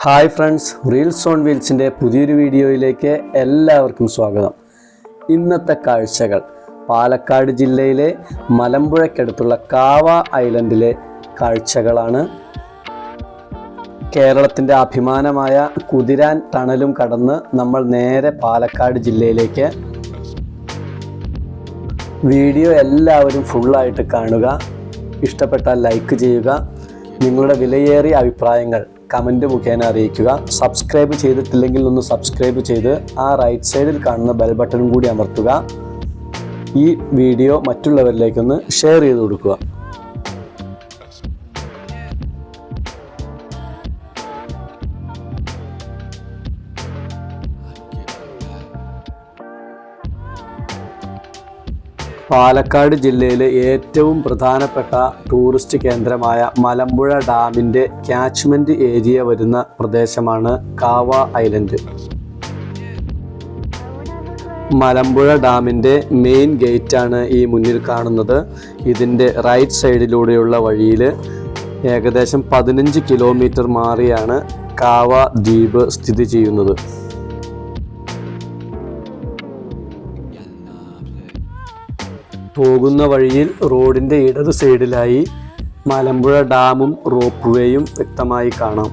Hi friends, reels on വീൽസിൻ്റെ പുതിയൊരു വീഡിയോയിലേക്ക് എല്ലാവർക്കും സ്വാഗതം. ഇന്നത്തെ കാഴ്ചകൾ പാലക്കാട് ജില്ലയിലെ മലമ്പുഴയ്ക്കടുത്തുള്ള കാവ ഐലൻഡിലെ കാഴ്ചകളാണ്. കേരളത്തിൻ്റെ അഭിമാനമായ കുതിരാൻ ടണലും കടന്ന് നമ്മൾ നേരെ പാലക്കാട് ജില്ലയിലേക്ക്. വീഡിയോ എല്ലാവരും ഫുള്ളായിട്ട് കാണുക. ഇഷ്ടപ്പെട്ടാൽ ലൈക്ക് ചെയ്യുക. നിങ്ങളുടെ വിലയേറിയ അഭിപ്രായങ്ങൾ കമൻറ്റ് മുഖേന അറിയിക്കുക. സബ്സ്ക്രൈബ് ചെയ്തിട്ടില്ലെങ്കിൽ ഒന്ന് സബ്സ്ക്രൈബ് ചെയ്ത് ആ റൈറ്റ് സൈഡിൽ കാണുന്ന ബെൽ ബട്ടണും കൂടി അമർത്തുക. ഈ വീഡിയോ മറ്റുള്ളവരിലേക്കൊന്ന് ഷെയർ ചെയ്ത് കൊടുക്കുക. പാലക്കാട് ജില്ലയിലെ ഏറ്റവും പ്രധാനപ്പെട്ട ടൂറിസ്റ്റ് കേന്ദ്രമായ മലമ്പുഴ ഡാമിൻ്റെ ക്യാച്ച്മെൻറ്റ് ഏരിയ വരുന്ന പ്രദേശമാണ് കാവ ഐലൻഡ്. മലമ്പുഴ ഡാമിൻ്റെ മെയിൻ ഗേറ്റാണ് ഈ മുന്നിൽ കാണുന്നത്. ഇതിൻ്റെ റൈറ്റ് സൈഡിലൂടെയുള്ള വഴിയിൽ ഏകദേശം 15 കിലോമീറ്റർ മാറിയാണ് കാവ ദ്വീപ് സ്ഥിതി ചെയ്യുന്നത്. പോകുന്ന വഴിയിൽ റോഡിൻ്റെ ഇടത് സൈഡിലായി മലമ്പുഴ ഡാമും റോപ്പ് വേയും വ്യക്തമായി കാണാം.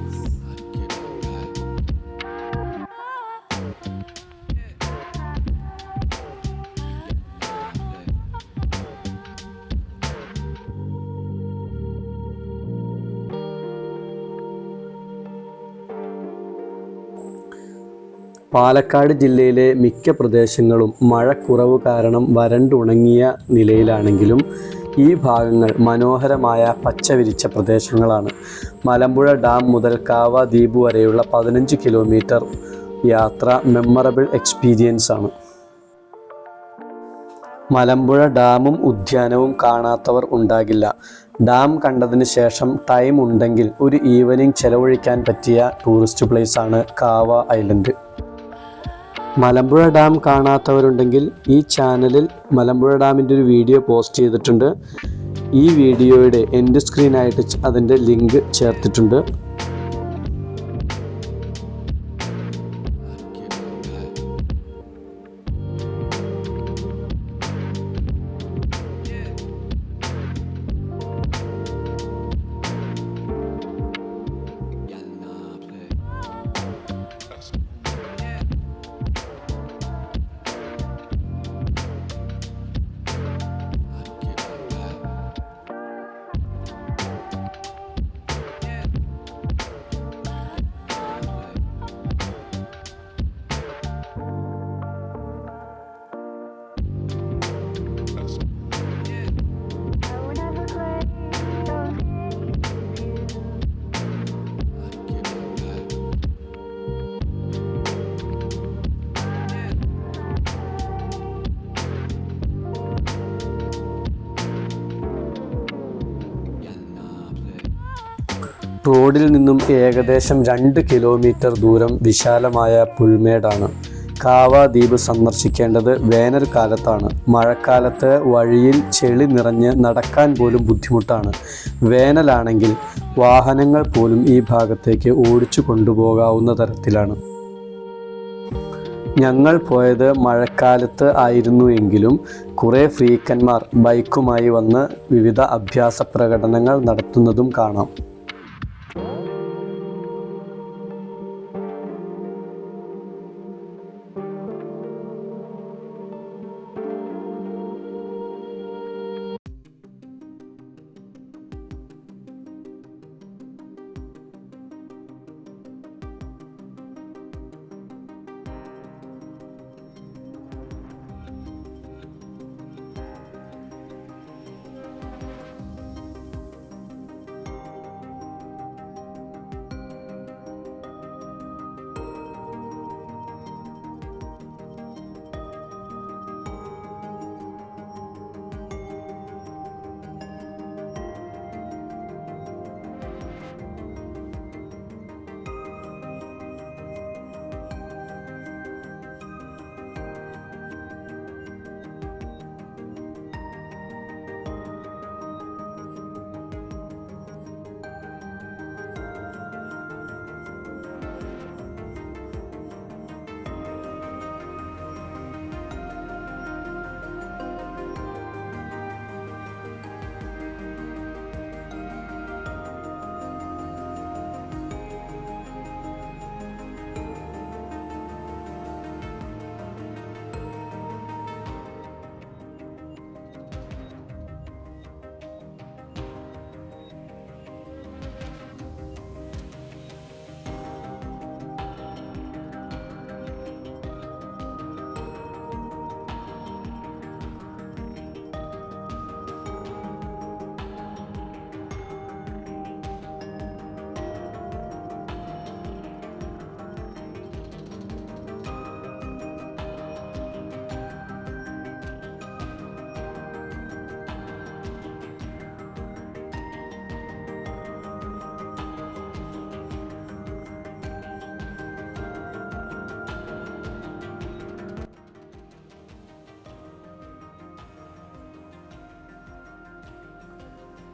പാലക്കാട് ജില്ലയിലെ മിക്ക പ്രദേശങ്ങളും മഴക്കുറവ് കാരണം വരണ്ടുണങ്ങിയ നിലയിലാണെങ്കിലും ഈ ഭാഗങ്ങൾ മനോഹരമായ പച്ചവിരിച്ച പ്രദേശങ്ങളാണ്. മലമ്പുഴ ഡാം മുതൽ കാവ ദ്വീപ് വരെയുള്ള 15 കിലോമീറ്റർ യാത്ര മെമ്മറബിൾ എക്സ്പീരിയൻസ് ആണ്. മലമ്പുഴ ഡാമും ഉദ്യാനവും കാണാത്തവർ ഉണ്ടാകില്ല. ഡാം കണ്ടതിന് ശേഷം ടൈം ഉണ്ടെങ്കിൽ ഒരു ഈവനിങ് ചെലവഴിക്കാൻ പറ്റിയ ടൂറിസ്റ്റ് പ്ലേസ് ആണ് കാവ ഐലൻഡ്. മലമ്പുഴ ഡാം കാണാത്തവരുണ്ടെങ്കിൽ ഈ ചാനലിൽ മലമ്പുഴ ഡാമിൻ്റെ ഒരു വീഡിയോ പോസ്റ്റ് ചെയ്തിട്ടുണ്ട്. ഈ വീഡിയോയുടെ എൻഡ് സ്ക്രീനായിട്ട് അതിൻ്റെ ലിങ്ക് ചേർത്തിട്ടുണ്ട്. റോഡിൽ നിന്നും ഏകദേശം 2 കിലോമീറ്റർ ദൂരം വിശാലമായ പുൽമേടാണ്. കാവ ദ്വീപ് സന്ദർശിക്കേണ്ടത് വേനൽക്കാലത്താണ്. മഴക്കാലത്ത് വഴിയിൽ ചെളി നിറഞ്ഞ് നടക്കാൻ പോലും ബുദ്ധിമുട്ടാണ്. വേനലാണെങ്കിൽ വാഹനങ്ങൾ പോലും ഈ ഭാഗത്തേക്ക് ഓടിച്ചു കൊണ്ടുപോകാവുന്ന തരത്തിലാണ്. ഞങ്ങൾ പോയത് മഴക്കാലത്ത് ആയിരുന്നു എങ്കിലും കുറേ ഫ്രീക്കന്മാർ ബൈക്കുമായി വന്ന് വിവിധ അഭ്യാസ പ്രകടനങ്ങൾ നടത്തുന്നതും കാണാം.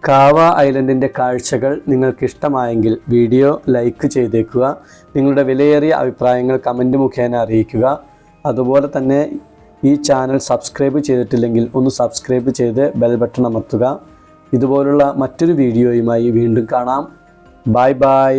കാവ ഐലൻഡിൻ്റെ കാഴ്ചകൾ നിങ്ങൾക്കിഷ്ടമായെങ്കിൽ വീഡിയോ ലൈക്ക് ചെയ്തേക്കുക. നിങ്ങളുടെ വിലയേറിയ അഭിപ്രായങ്ങൾ കമൻറ്റ് മുഖേന അറിയിക്കുക. അതുപോലെ തന്നെ ഈ ചാനൽ സബ്സ്ക്രൈബ് ചെയ്തിട്ടില്ലെങ്കിൽ ഒന്ന് സബ്സ്ക്രൈബ് ചെയ്ത് ബെൽ ബട്ടൺ അമർത്തുക. ഇതുപോലുള്ള മറ്റൊരു വീഡിയോയുമായി വീണ്ടും കാണാം. Bye bye.